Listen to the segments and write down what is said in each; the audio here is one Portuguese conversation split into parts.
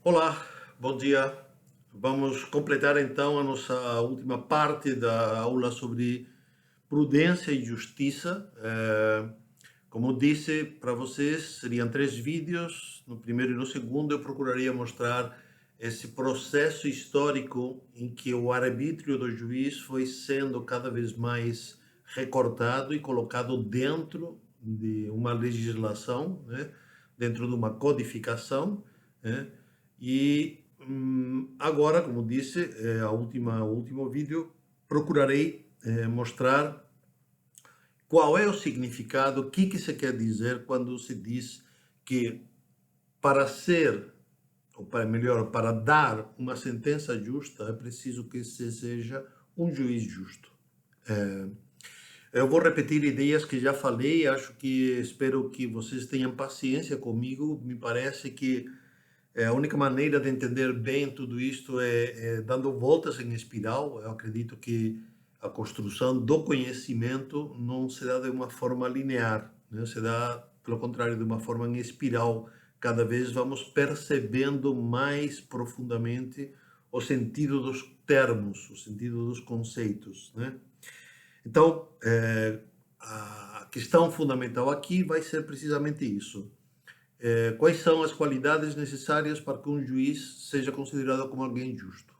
Olá, bom dia. Vamos completar então a nossa última parte da aula sobre prudência e justiça. Como disse para vocês, seriam três vídeos. No primeiro e no segundo, eu procuraria mostrar esse processo histórico em que o arbítrio do juiz foi sendo cada vez mais recortado e colocado dentro de uma legislação, né? Dentro de uma codificação, né? E agora, como disse, o último vídeo, procurarei mostrar qual é o significado, o que se quer dizer quando se diz que para ser, ou para melhor, para dar uma sentença justa, é preciso que se seja um juiz justo. Eu vou repetir ideias que já falei, acho que espero que vocês tenham paciência comigo. Me parece que a única maneira de entender bem tudo isto é dando voltas em espiral. Eu acredito que a construção do conhecimento não se dá de uma forma linear, né? Se dá, pelo contrário, de uma forma em espiral. Cada vez vamos percebendo mais profundamente o sentido dos termos, o sentido dos conceitos, né? Então, a questão fundamental aqui vai ser precisamente isso. Quais são as qualidades necessárias para que um juiz seja considerado como alguém justo?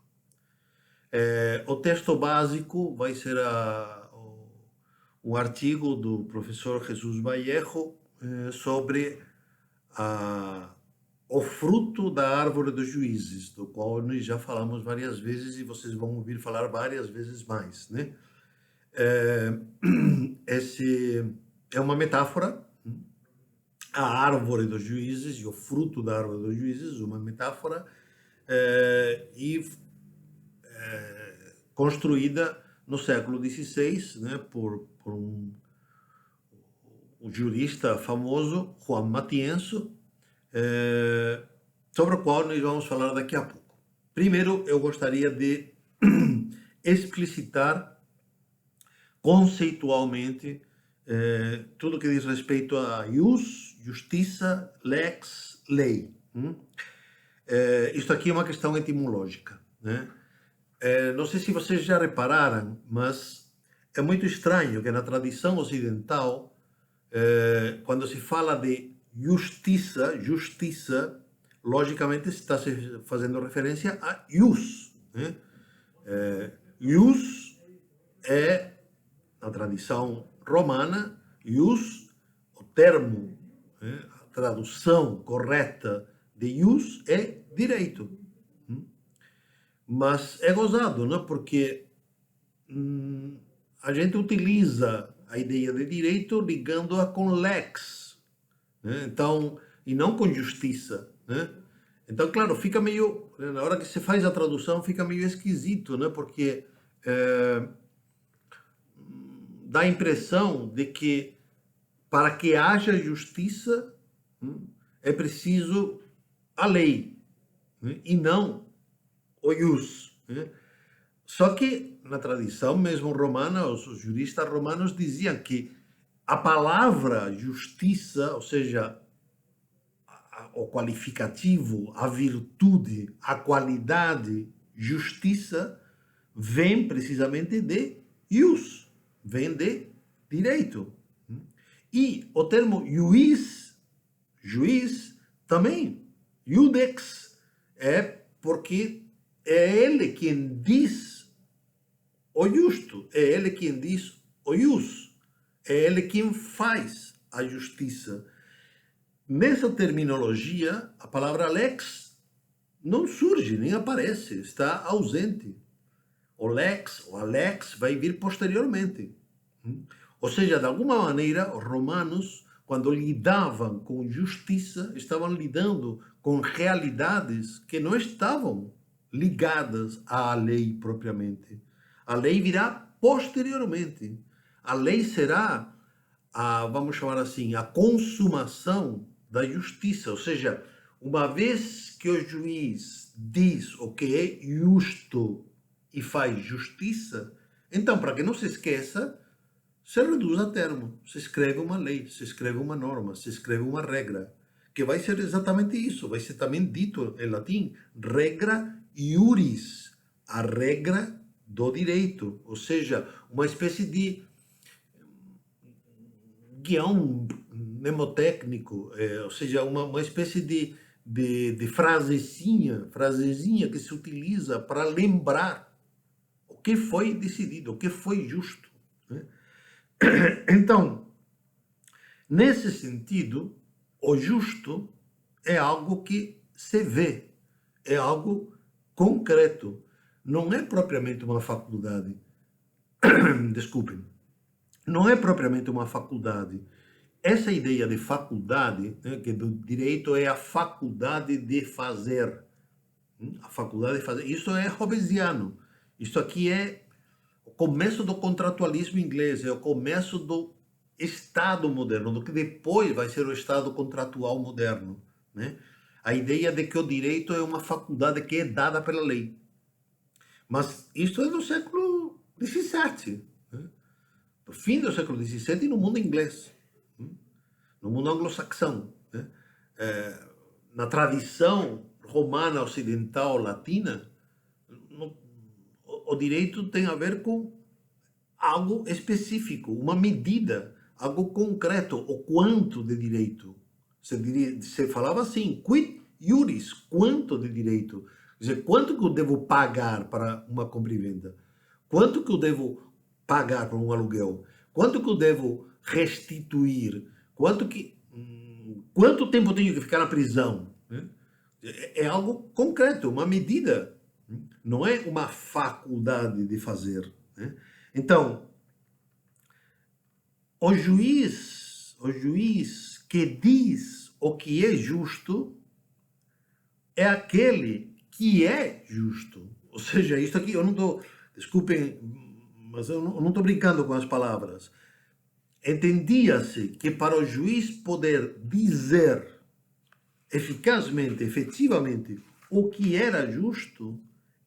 O texto básico vai ser um artigo do professor Jesus Vallejo sobre a, o fruto da árvore dos juízes, do qual nós já falamos várias vezes e vocês vão ouvir falar várias vezes mais, né? É, esse é uma metáfora, a árvore dos juízes e o fruto da árvore dos juízes, uma metáfora, e construída no século XVI, né, por um jurista famoso, Juan Matienzo, sobre o qual nós vamos falar daqui a pouco. Primeiro, eu gostaria de explicitar conceitualmente tudo que diz respeito a ius, justiça, lex, lei. Isto aqui é uma questão etimológica, né? Não sei se vocês já repararam, mas é muito estranho que na tradição ocidental, quando se fala de justiça, logicamente está se fazendo referência a ius, né? Ius é, na tradição romana, ius, o termo, né, a tradução correta de ius é direito. Mas é gozado, né? Porque a gente utiliza a ideia de direito ligando-a com lex, né? Então, e não com justiça, né? Então, claro, fica meio, na hora que você faz a tradução, fica meio esquisito, né? Porque dá a impressão de que para que haja justiça é preciso a lei, né? E não o ius, né? Só que na tradição mesmo romana, os juristas romanos diziam que a palavra justiça, ou seja, o qualificativo, a virtude, a qualidade, justiça, vem precisamente de ius, vem de direito. E o termo juiz, também, iudex, é porque é ele quem diz o justo, é ele quem diz o ius, é ele quem faz a justiça. Nessa terminologia, a palavra lex não surge, nem aparece, está ausente. O lex, ou a lex, vai vir posteriormente. Ou seja, de alguma maneira, os romanos, quando lidavam com justiça, estavam lidando com realidades que não estavam ligadas à lei propriamente. A lei virá posteriormente. A lei será vamos chamar assim, a consumação da justiça, ou seja, uma vez que o juiz diz o que é justo e faz justiça, então, para que não se esqueça, se reduz a termo, se escreve uma lei, se escreve uma norma, se escreve uma regra, que vai ser exatamente isso, vai ser também dito em latim, regra iuris, a regra do direito, ou seja, uma espécie de guião mnemotécnico, ou seja, uma espécie de frasezinha que se utiliza para lembrar o que foi decidido, o que foi justo, né? Então, nesse sentido, o justo é algo que se vê, é algo concreto, não é propriamente uma faculdade. Desculpem, não é propriamente uma faculdade. Essa ideia de faculdade, né, que do direito é a faculdade de fazer, a faculdade de fazer, isso é hobbesiano. Isso aqui é o começo do contratualismo inglês, é o começo do Estado moderno, do que depois vai ser o Estado contratual moderno, né? A ideia de que o direito é uma faculdade que é dada pela lei. Mas isso é do século XVII, né? Do fim do século XVII e no mundo inglês, no mundo anglo-saxão, né? Na tradição romana, ocidental, latina, o direito tem a ver com algo específico, uma medida, algo concreto, o quanto de direito. Se falava assim, quid iuris, quanto de direito. Quer dizer, quanto que eu devo pagar para uma compra e venda? Quanto que eu devo pagar para um aluguel? Quanto que eu devo restituir? Quanto tempo eu tenho que ficar na prisão? É algo concreto, uma medida. Não é uma faculdade de fazer, né? Então, o juiz que diz o que é justo é aquele que é justo. Ou seja, isso aqui eu não estou, desculpem, mas eu não estou brincando com as palavras. Entendia-se que para o juiz poder dizer eficazmente, efetivamente, o que era justo,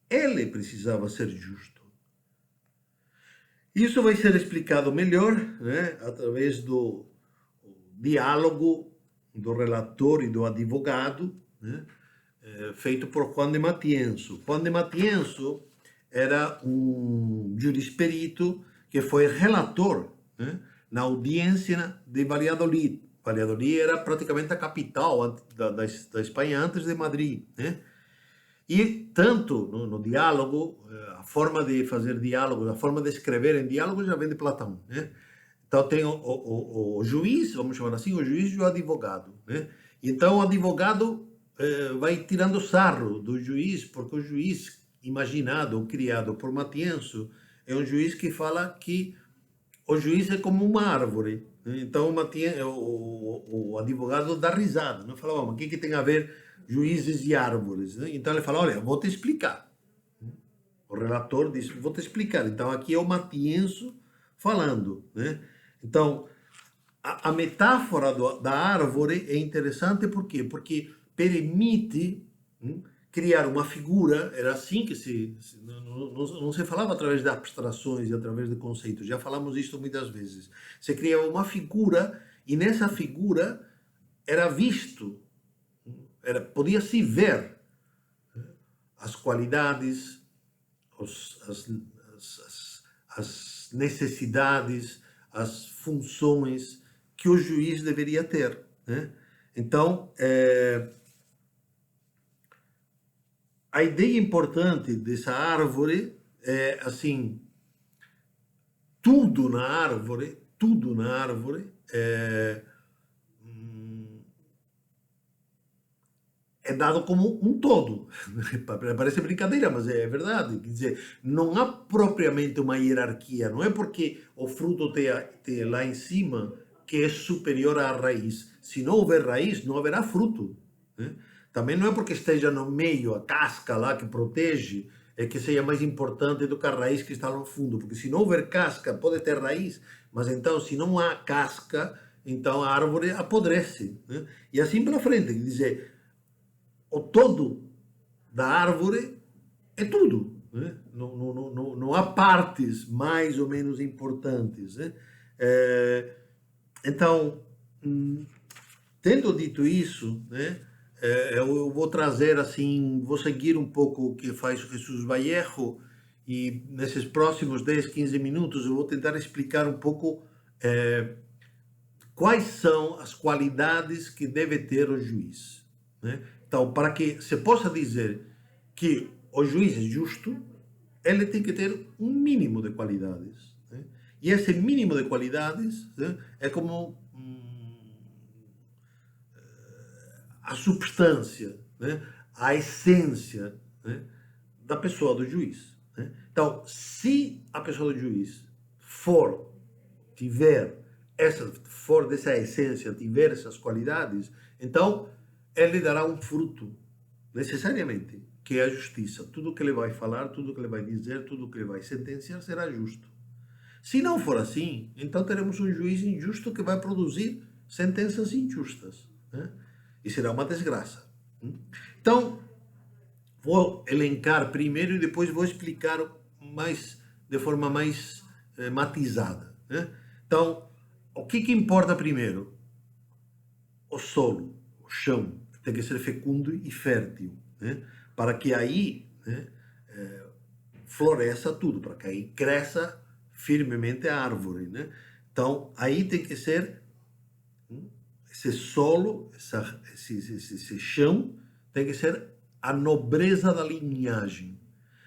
ele precisava ser justo. Isso vai ser explicado melhor, né, através do diálogo do relator e do advogado, né, feito por Juan de Matienzo. Juan de Matienzo era um jurisperito que foi relator, né, na audiência de Valladolid. Valladolid era praticamente a capital da Espanha antes de Madrid, né? E tanto no diálogo, a forma de fazer diálogo, a forma de escrever em diálogo já vem de Platão, né? Então tem o juiz, vamos chamar assim, o juiz e o advogado, né? Então o advogado vai tirando sarro do juiz, porque o juiz imaginado ou criado por Matienzo é um juiz que fala que o juiz é como uma árvore, né? Então o advogado dá risada, não fala, mas o que tem a ver juízes e árvores, né? Então ele fala, olha, vou te explicar. O relator diz, vou te explicar. Então aqui é o Matienzo falando, né? Então a metáfora da árvore é interessante por quê? Porque permite criar uma figura, era assim que não se falava através de abstrações e através de conceitos, já falamos isso muitas vezes. Se criava uma figura e nessa figura era visto, podia-se ver as qualidades, as necessidades, as funções que o juiz deveria ter, né? Então, a ideia importante dessa árvore é assim, tudo na árvore é dado como um todo. Parece brincadeira, mas é verdade. Quer dizer, não há propriamente uma hierarquia. Não é porque o fruto tem lá em cima que é superior à raiz. Se não houver raiz, não haverá fruto, né? Também não é porque esteja no meio, a casca lá que protege, é que seja mais importante do que a raiz que está no fundo. Porque se não houver casca, pode ter raiz, mas então, se não há casca, então a árvore apodrece, né? E assim para frente. Quer dizer, o todo da árvore é tudo, né? Não há partes mais ou menos importantes, né? Então, tendo dito isso, né, eu vou trazer assim, vou seguir um pouco o que faz o Jesus Vallejo e nesses próximos 10, 15 minutos eu vou tentar explicar um pouco quais são as qualidades que deve ter o juiz, né? Então, para que se possa dizer que o juiz é justo, ele tem que ter um mínimo de qualidades, né? E esse mínimo de qualidades, né, é como a substância, né, a essência, né, da pessoa do juiz, né? Então, se a pessoa do juiz for dessa essência, tiver essas qualidades, então ele dará um fruto, necessariamente, que é a justiça. Tudo que ele vai falar, tudo que ele vai dizer, tudo que ele vai sentenciar será justo. Se não for assim, então teremos um juiz injusto que vai produzir sentenças injustas, né? E será uma desgraça. Então, vou elencar primeiro e depois vou explicar mais, de forma mais matizada, né? Então, o que importa primeiro? O solo, o chão, tem que ser fecundo e fértil, né? Para que aí, né, floresça tudo, para que aí cresça firmemente a árvore, né? Então, aí tem que ser esse solo, esse chão, tem que ser a nobreza da linhagem.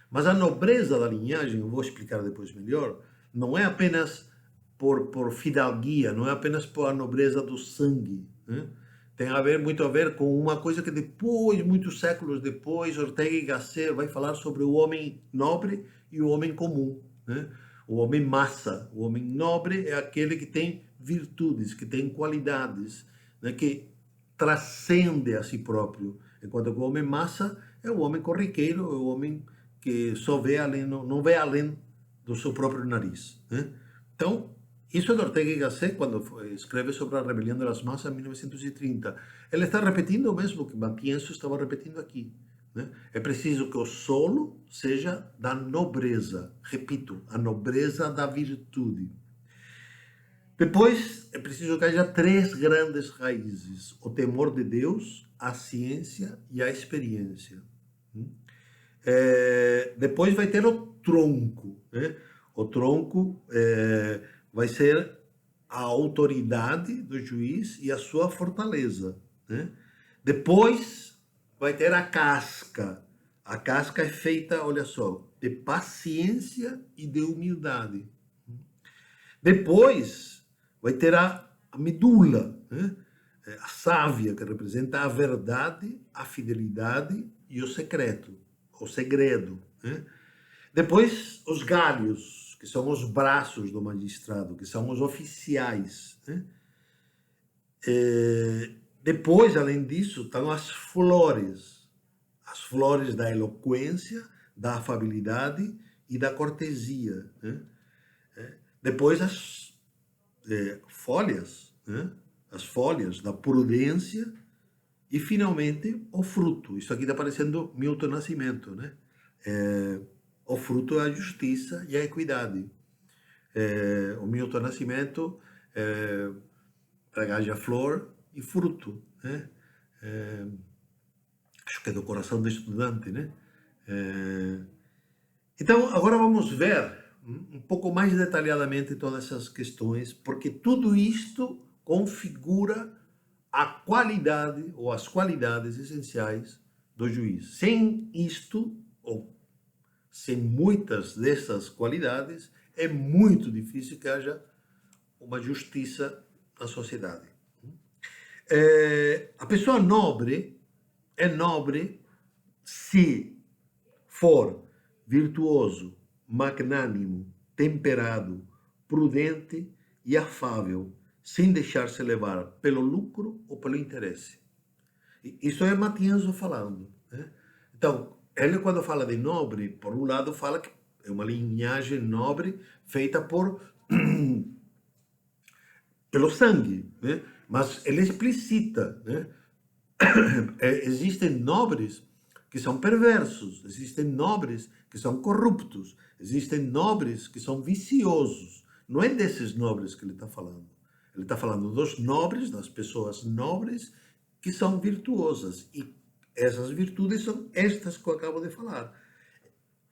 Mas a nobreza da linhagem, eu vou explicar depois melhor, não é apenas por fidalguia, não é apenas por a nobreza do sangue, né? Tem muito a ver com uma coisa que depois, muitos séculos depois, Ortega y Gasset vai falar sobre o homem nobre e o homem comum, né? O homem massa, o homem nobre é aquele que tem virtudes, que tem qualidades, né? Que transcende a si próprio, enquanto que o homem massa é o homem corriqueiro, é o homem que só vê além, não vê além do seu próprio nariz, né? Então, isso é de Ortega y Gasset, quando escreve sobre a rebelião das massas em 1930. Ele está repetindo o mesmo que Matienzo estava repetindo aqui, né? É preciso que o solo seja da nobreza, repito, a nobreza da virtude. Depois, é preciso que haja três grandes raízes: o temor de Deus, a ciência e a experiência. Depois vai ter o tronco, né? O tronco vai ser a autoridade do juiz e a sua fortaleza, né? Depois vai ter a casca. A casca é feita, olha só, de paciência e de humildade. Depois vai ter a medula, né? A sávia, que representa a verdade, a fidelidade e o secreto, o segredo, né? Depois, os galhos, que são os braços do magistrado, que são os oficiais, né? Depois, além disso, estão as flores da eloquência, da afabilidade e da cortesia, né? Depois, as folhas, né? As folhas da prudência e, finalmente, o fruto. Isso aqui está parecendo Milton Nascimento, né? O fruto é a justiça e a equidade. O Milton Nascimento tragaja flor e fruto, né? Acho que é do coração do estudante, né? Então, agora vamos ver um pouco mais detalhadamente todas essas questões, porque tudo isto configura a qualidade ou as qualidades essenciais do juiz. Sem isto, ou sem muitas dessas qualidades, é muito difícil que haja uma justiça na sociedade. A pessoa nobre é nobre se for virtuoso, magnânimo, temperado, prudente e afável, sem deixar-se levar pelo lucro ou pelo interesse. Isso é Matienzo falando, né? Então, ele quando fala de nobre, por um lado fala que é uma linhagem nobre feita pelo sangue, né? Mas ele explicita, né? Existem nobres que são perversos, existem nobres que são corruptos, existem nobres que são viciosos. Não é desses nobres que ele está falando. Ele está falando dos nobres, das pessoas nobres que são virtuosas. E essas virtudes são estas que eu acabo de falar.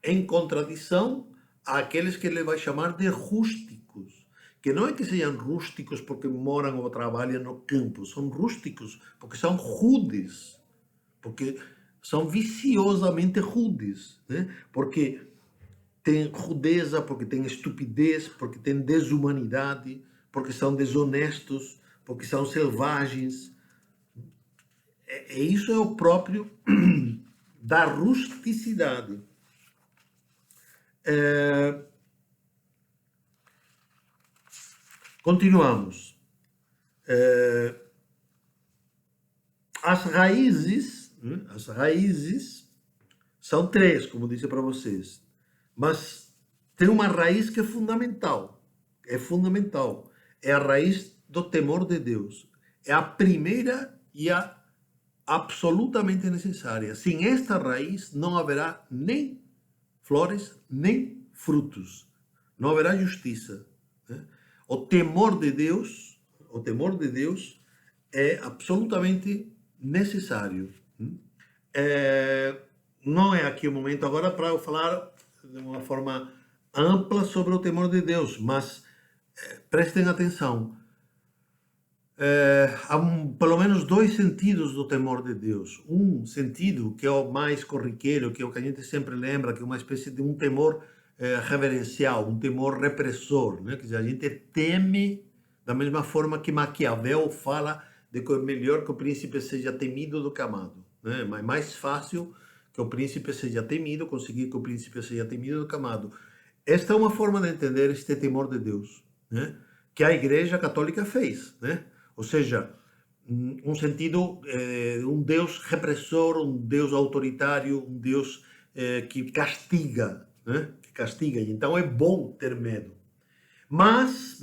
Em contradição àqueles que ele vai chamar de rústicos. Que não é que sejam rústicos porque moram ou trabalham no campo, são rústicos porque são rudes, porque são viciosamente rudes, né? Porque tem rudeza, porque tem estupidez, porque tem desumanidade, porque são desonestos, porque são selvagens. Isso é o próprio da rusticidade. Continuamos. As raízes são três, como disse para vocês, mas tem uma raiz que é fundamental. É fundamental. É a raiz do temor de Deus. É a primeira e a absolutamente necessária. Sem esta raiz não haverá nem flores, nem frutos. Não haverá justiça, né? O temor de Deus é absolutamente necessário. Não é aqui o momento agora para eu falar de uma forma ampla sobre o temor de Deus, mas prestem atenção. Há pelo menos dois sentidos do temor de Deus. Um sentido, que é o mais corriqueiro, que é o que a gente sempre lembra, que é uma espécie de um temor reverencial, um temor repressor, né? Quer dizer, a gente teme da mesma forma que Maquiavel fala de que é melhor que o príncipe seja temido do que amado, né? Mas é mais fácil que o príncipe seja temido, conseguir que o príncipe seja temido do que amado. Esta é uma forma de entender este temor de Deus, né? Que a Igreja Católica fez, né? Ou seja, um sentido, um Deus repressor, um Deus autoritário, um Deus que castiga, né? Que castiga. Então é bom ter medo. Mas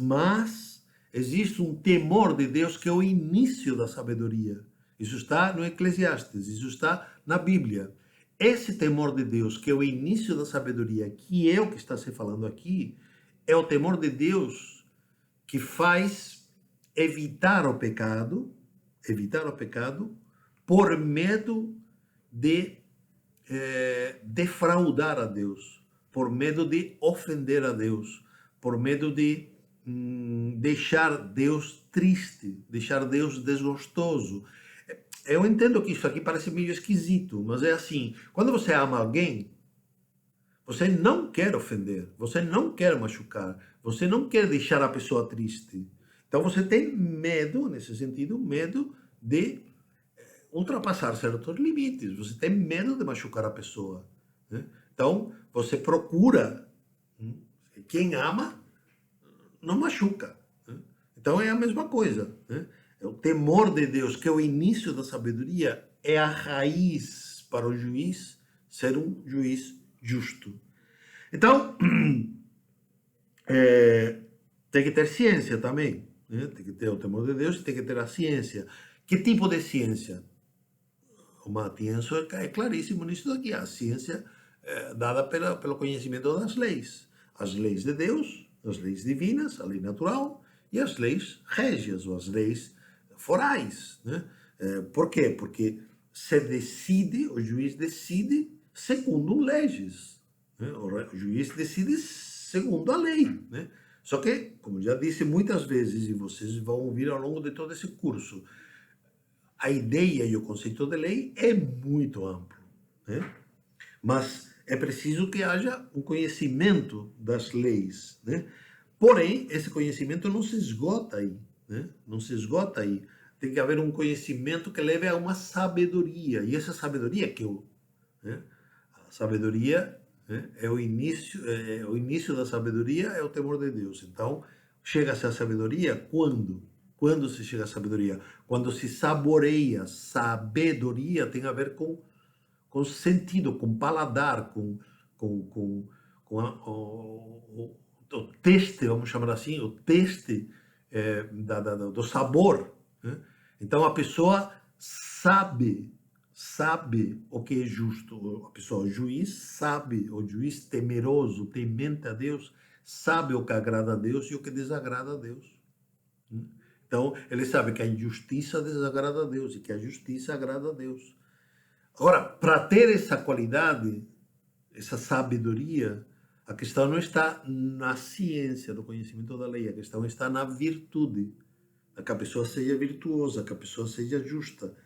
existe um temor de Deus que é o início da sabedoria. Isso está no Eclesiastes, isso está na Bíblia. Esse temor de Deus, que é o início da sabedoria, que é o que está se falando aqui, é o temor de Deus que faz evitar o pecado por medo de defraudar a Deus, por medo de ofender a Deus, por medo de deixar Deus triste, deixar Deus desgostoso. Eu entendo que isso aqui parece meio esquisito, mas é assim, quando você ama alguém, você não quer ofender, você não quer machucar, você não quer deixar a pessoa triste. Então você tem medo, nesse sentido, medo de ultrapassar certos limites, você tem medo de machucar a pessoa, né? Então você procura, quem ama não machuca, né? Então é a mesma coisa, né? O temor de Deus, que é o início da sabedoria, é a raiz para o juiz ser um juiz justo. Então, tem que ter ciência também, né? Tem que ter o temor de Deus e tem que ter a ciência. Que tipo de ciência? O Matienzo é claríssimo nisso daqui. A ciência dada pelo conhecimento das leis. As leis de Deus, as leis divinas, a lei natural, e as leis régias, ou as leis forais, né? Por quê? Porque se decide, o juiz decide segundo leis, né? O juiz decide segundo a lei, né? Só que, como já disse muitas vezes, e vocês vão ouvir ao longo de todo esse curso, a ideia e o conceito de lei é muito amplo, né? Mas é preciso que haja um conhecimento das leis, né? Porém, esse conhecimento não se esgota aí, né? Não se esgota aí. Tem que haver um conhecimento que leve a uma sabedoria. E essa sabedoria né? A sabedoria, né? O início da sabedoria é o temor de Deus. Então, chega-se à sabedoria quando? Quando se chega à sabedoria? Quando se saboreia. Sabedoria tem a ver com sentido, com paladar, o teste, vamos chamar assim, o teste do sabor, né? Então a pessoa sabe o que é justo, a pessoa, o juiz sabe, o juiz temeroso, temente a Deus, sabe o que agrada a Deus e o que desagrada a Deus, né? Então, ele sabe que a injustiça desagrada a Deus e que a justiça agrada a Deus. Agora, para ter essa qualidade, essa sabedoria, a questão não está na ciência do conhecimento da lei, a questão está na virtude, que a pessoa seja virtuosa, que a pessoa seja justa.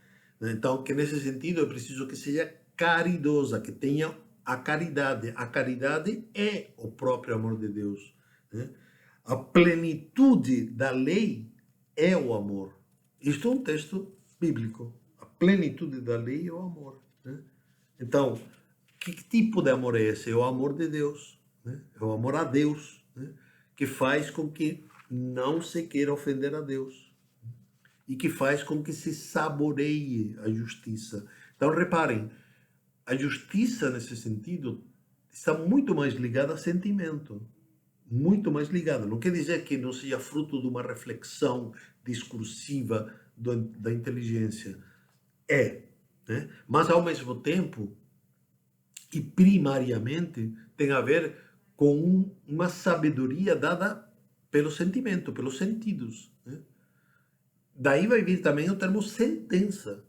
Então, que nesse sentido é preciso que seja caridosa, que tenha a caridade. A caridade é o próprio amor de Deus, né? A plenitude da lei é o amor. Isto é um texto bíblico. A plenitude da lei é o amor, né? Então, que tipo de amor é esse? É o amor de Deus, né? É o amor a Deus, né? Que faz com que não se queira ofender a Deus e que faz com que se saboreie a justiça. Então, reparem, a justiça, nesse sentido, está muito mais ligada a sentimento. Muito mais ligada. Não quer dizer que não seja fruto de uma reflexão discursiva da inteligência. É, né? Mas, ao mesmo tempo, e primariamente, tem a ver com uma sabedoria dada pelo sentimento, pelos sentidos, né? Daí vai vir também o termo sentença.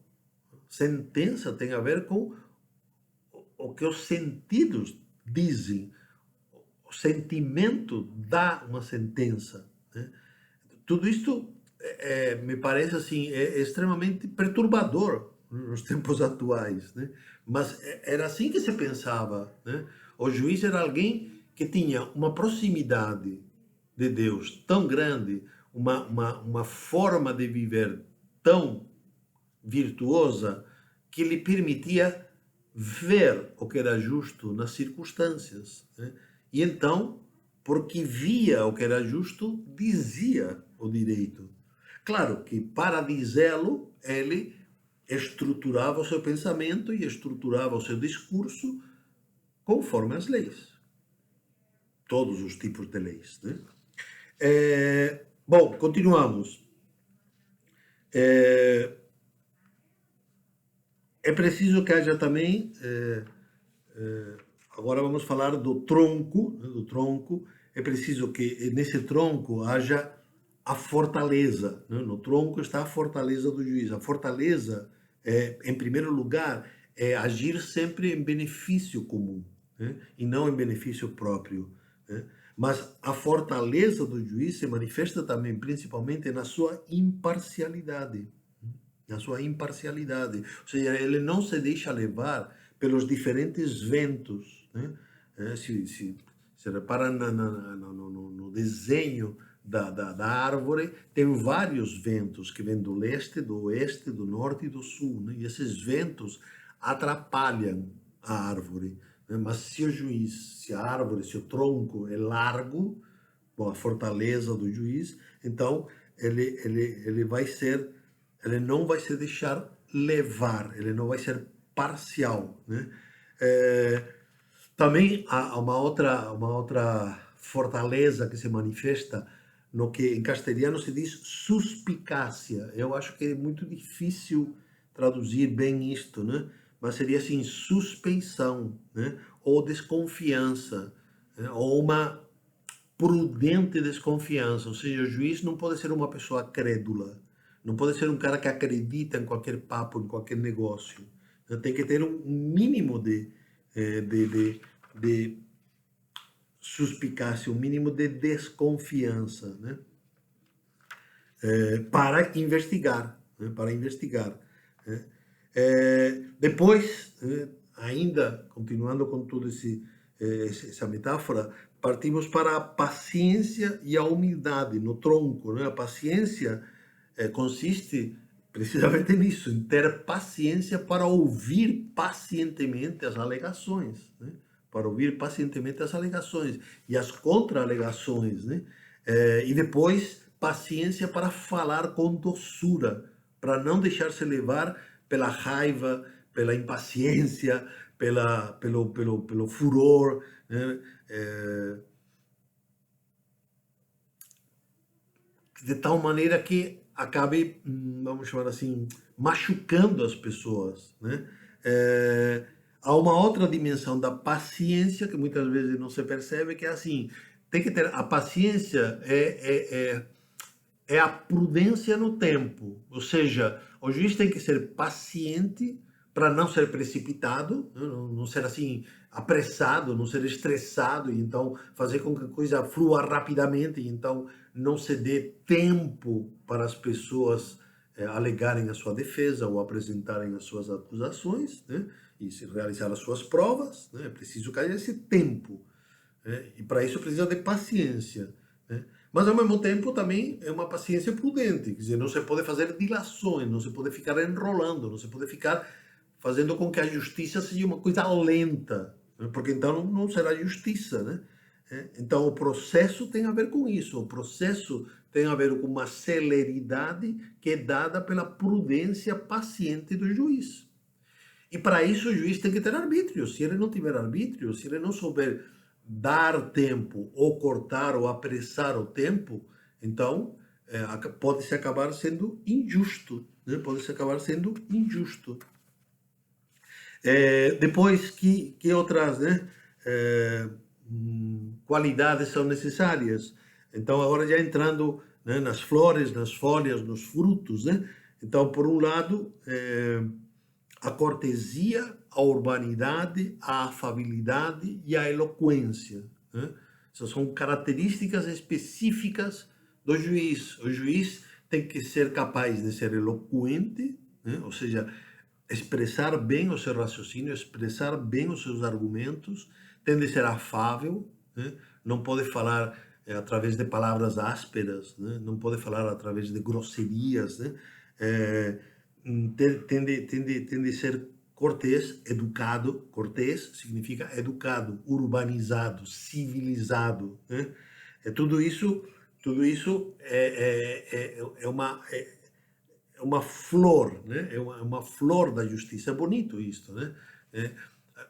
Sentença tem a ver com o que os sentidos dizem. O sentimento dá uma sentença, né? Tudo isto me parece assim extremamente perturbador nos tempos atuais, né? Mas era assim que se pensava, né? O juiz era alguém que tinha uma proximidade de Deus tão grande, uma forma de viver tão virtuosa que lhe permitia ver o que era justo nas circunstâncias, né? E então, porque via o que era justo, dizia o direito. Claro que para dizê-lo, ele estruturava o seu pensamento e estruturava o seu discurso conforme as leis. Todos os tipos de leis, né? Bom, continuamos. É preciso que haja também, agora vamos falar do tronco, né, do tronco. É preciso que nesse tronco haja a fortaleza, né? No tronco está a fortaleza do juiz. A fortaleza, em primeiro lugar, é agir sempre em benefício comum, né? E não em benefício próprio, né? Mas a fortaleza do juiz se manifesta também, principalmente, na sua imparcialidade. Na sua imparcialidade. Ou seja, ele não se deixa levar pelos diferentes ventos, né? Se repara no desenho da árvore, tem vários ventos que vêm do leste, do oeste, do norte e do sul, né? E esses ventos atrapalham a árvore, né? Mas se o juiz, se a árvore, se o tronco é largo, bom, a fortaleza do juiz, então ele vai ser, ele não vai se deixar levar, ele não vai ser parcial, né? Também há uma outra fortaleza que se manifesta no que em castelhano se diz suspicácia. Eu acho que é muito difícil traduzir bem isto, né? Mas seria assim, suspeição, né? Ou desconfiança, né? Ou uma prudente desconfiança. Ou seja, o juiz não pode ser uma pessoa crédula, não pode ser um cara que acredita em qualquer papo, em qualquer negócio. Tem que ter um mínimo de suspicácia, um mínimo de desconfiança, né? Para investigar, né? Para investigar, né? Depois, ainda continuando com toda essa metáfora, partimos para a paciência e a humildade no tronco, né? A paciência consiste precisamente nisso, em ter paciência para ouvir pacientemente as alegações, né? Para ouvir pacientemente as alegações e as contra-alegações, né? E depois, paciência para falar com doçura, para não deixar-se levar pela raiva, pela impaciência, pelo furor, né? De tal maneira que acabe, vamos chamar assim, machucando as pessoas, né? Há uma outra dimensão da paciência que muitas vezes não se percebe, que é assim, tem que ter a paciência é a prudência no tempo, ou seja, o juiz tem que ser paciente para não ser precipitado, não ser assim apressado, não ser estressado e então fazer com que a coisa flua rapidamente e então não se dê tempo para as pessoas alegarem a sua defesa ou apresentarem as suas acusações, né? E se realizar as suas provas, né? É preciso que haja esse tempo, né? E para isso precisa de paciência, né? Mas ao mesmo tempo também é uma paciência prudente, quer dizer, não se pode fazer dilações, não se pode ficar enrolando, não se pode ficar fazendo com que a justiça seja uma coisa lenta, né? Porque então não será justiça, né? Então o processo tem a ver com isso, o processo tem a ver com uma celeridade que é dada pela prudência paciente do juiz. E para isso o juiz tem que ter arbítrio. Se ele não tiver arbítrio, se ele não souber dar tempo, ou cortar, ou apressar o tempo, então pode-se acabar sendo injusto. Né? Pode-se acabar sendo injusto. Depois, que outras, né, qualidades são necessárias? Então, agora já entrando, né, nas flores, nas folhas, nos frutos, né? Então, por um lado, a cortesia, a urbanidade, a afabilidade e a eloquência, né? Essas são características específicas do juiz. O juiz tem que ser capaz de ser eloquente, né? Ou seja, expressar bem o seu raciocínio, expressar bem os seus argumentos, tem de ser afável, né? Não pode falar através de palavras ásperas, né? Não pode falar através de grosserias, né? Tem de ser cortês, educado. Cortês significa educado, urbanizado, civilizado, né? Tudo isso é uma flor, né? É uma flor da justiça. É bonito isto, né? É,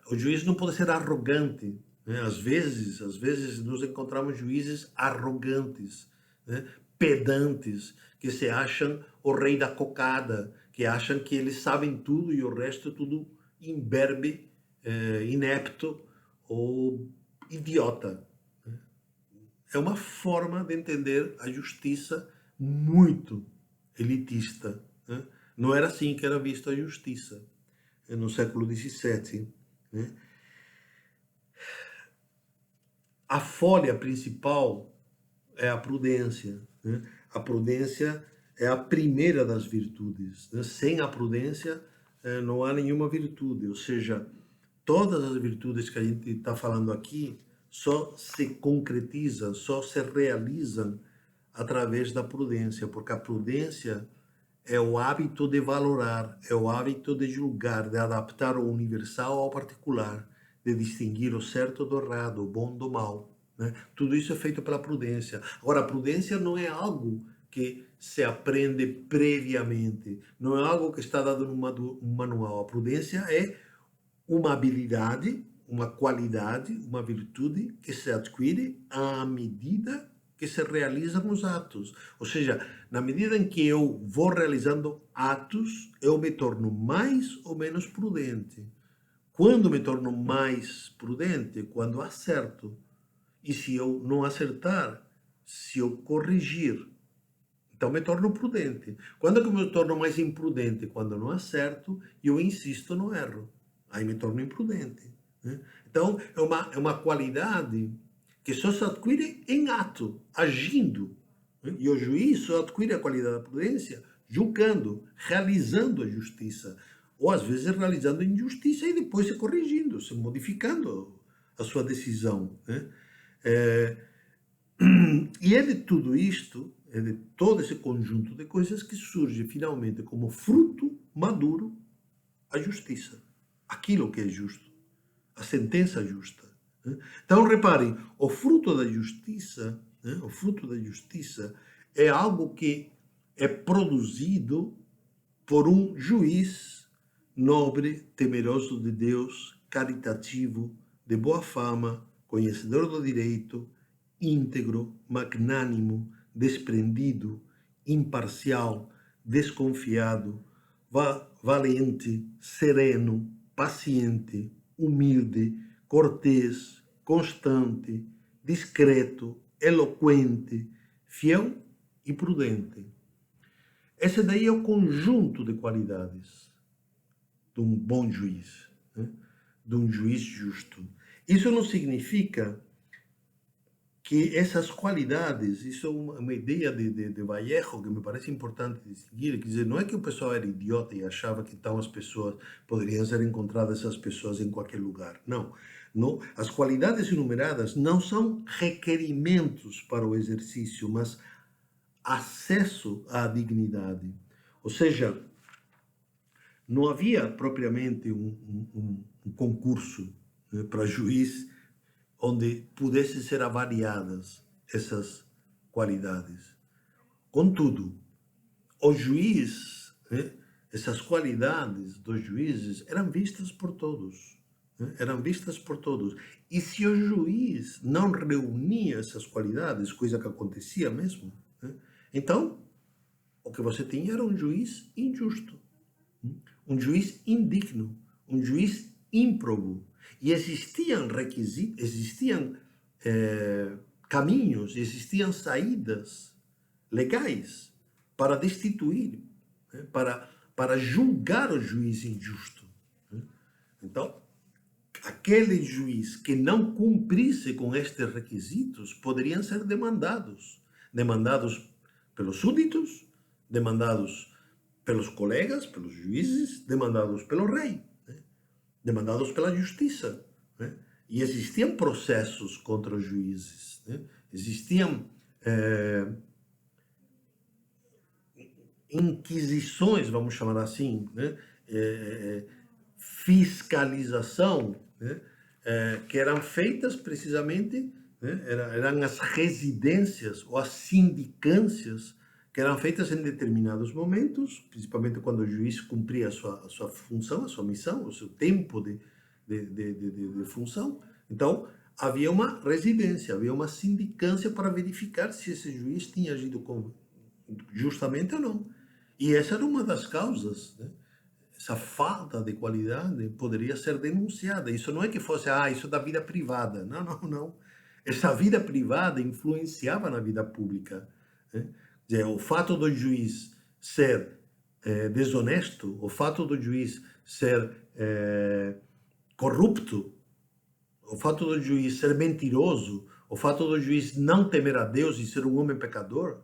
o juiz não pode ser arrogante, né? Às vezes nos encontramos juízes arrogantes, né? Pedantes, que se acham o rei da cocada, que acham que eles sabem tudo e o resto é tudo imberbe, inepto ou idiota. É uma forma de entender a justiça muito elitista, né? Não era assim que era vista a justiça no século XVII, né? A folha principal é a prudência, né? A prudência é a primeira das virtudes, né? Sem a prudência não há nenhuma virtude, ou seja, todas as virtudes que a gente está falando aqui só se concretizam, só se realizam através da prudência, porque a prudência é o hábito de valorar, é o hábito de julgar, de adaptar o universal ao particular, de distinguir o certo do errado, o bom do mal, né? Tudo isso é feito pela prudência. Agora, a prudência não é algo que se aprende previamente, não é algo que está dado num manual. A prudência é uma habilidade, uma qualidade, uma virtude que se adquire à medida que se realizam os atos. Ou seja, na medida em que eu vou realizando atos, eu me torno mais ou menos prudente. Quando me torno mais prudente? Quando acerto. E se eu não acertar, se eu corrigir, então me torno prudente. Quando é que eu me torno mais imprudente? Quando eu não acerto e eu insisto no erro. Aí me torno imprudente, né? Então é uma qualidade que só se adquire em ato, agindo, né? E o juiz só adquire a qualidade da prudência julgando, realizando a justiça. Ou às vezes realizando a injustiça e depois se corrigindo, se modificando a sua decisão, né? E é de tudo isto, é de todo esse conjunto de coisas que surge finalmente como fruto maduro a justiça. Aquilo que é justo, a sentença justa, né? Então reparem, o fruto da justiça, né? O fruto da justiça é algo que é produzido por um juiz nobre, temeroso de Deus, caritativo, de boa fama, conhecedor do direito, íntegro, magnânimo, desprendido, imparcial, desconfiado, valente, sereno, paciente, humilde, cortês, constante, discreto, eloquente, fiel e prudente. Esse daí é o conjunto de qualidades de um bom juiz, né? De um juiz justo. Isso não significa que essas qualidades, isso é uma ideia de Vallejo que me parece importante distinguir, quer dizer, não é que o pessoal era idiota e achava que então as pessoas, poderiam ser encontradas essas pessoas em qualquer lugar. Não, não. As qualidades enumeradas não são requerimentos para o exercício, mas acesso à dignidade. Ou seja, não havia propriamente um concurso, né, para juiz onde pudessem ser avaliadas essas qualidades. Contudo, o juiz, né, essas qualidades dos juízes eram vistas por todos. Né, eram vistas por todos. E se o juiz não reunia essas qualidades, coisa que acontecia mesmo, né, então o que você tinha era um juiz injusto, um juiz indigno, um juiz ímprobo. E existiam requisitos, existiam caminhos, existiam saídas legais para destituir, né, para julgar o juiz injusto. Né? Então, aquele juiz que não cumprisse com estes requisitos poderiam ser demandados. Demandados pelos súditos, demandados pelos colegas, pelos juízes, demandados pelo rei, né? Demandados pela justiça. Né? E existiam processos contra os juízes. Né? Existiam inquisições, vamos chamar assim, né? Fiscalização, né? Que eram feitas precisamente, né? Eram as residências ou as sindicâncias que eram feitas em determinados momentos, principalmente quando o juiz cumpria a sua função, a sua missão, o seu tempo de função. Então, havia uma residência, havia uma sindicância para verificar se esse juiz tinha agido justamente ou não. E essa era uma das causas, né? Essa falta de qualidade poderia ser denunciada. Isso não é que fosse, isso é da vida privada. Não, não, não. Essa vida privada influenciava na vida pública. Né? Quer dizer, o fato do juiz ser desonesto, o fato do juiz ser corrupto, o fato do juiz ser mentiroso, o fato do juiz não temer a Deus e ser um homem pecador,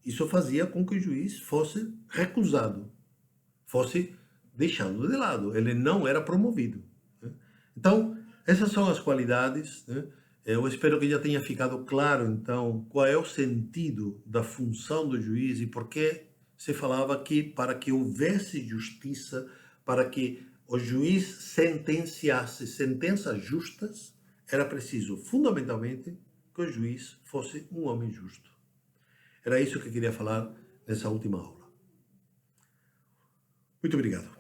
isso fazia com que o juiz fosse recusado, fosse deixado de lado, ele não era promovido. Né? Então, essas são as qualidades. Né? Eu espero que já tenha ficado claro, então, qual é o sentido da função do juiz e por que se falava que para que houvesse justiça, para que o juiz sentenciasse sentenças justas, era preciso, fundamentalmente, que o juiz fosse um homem justo. Era isso que eu queria falar nessa última aula. Muito obrigado.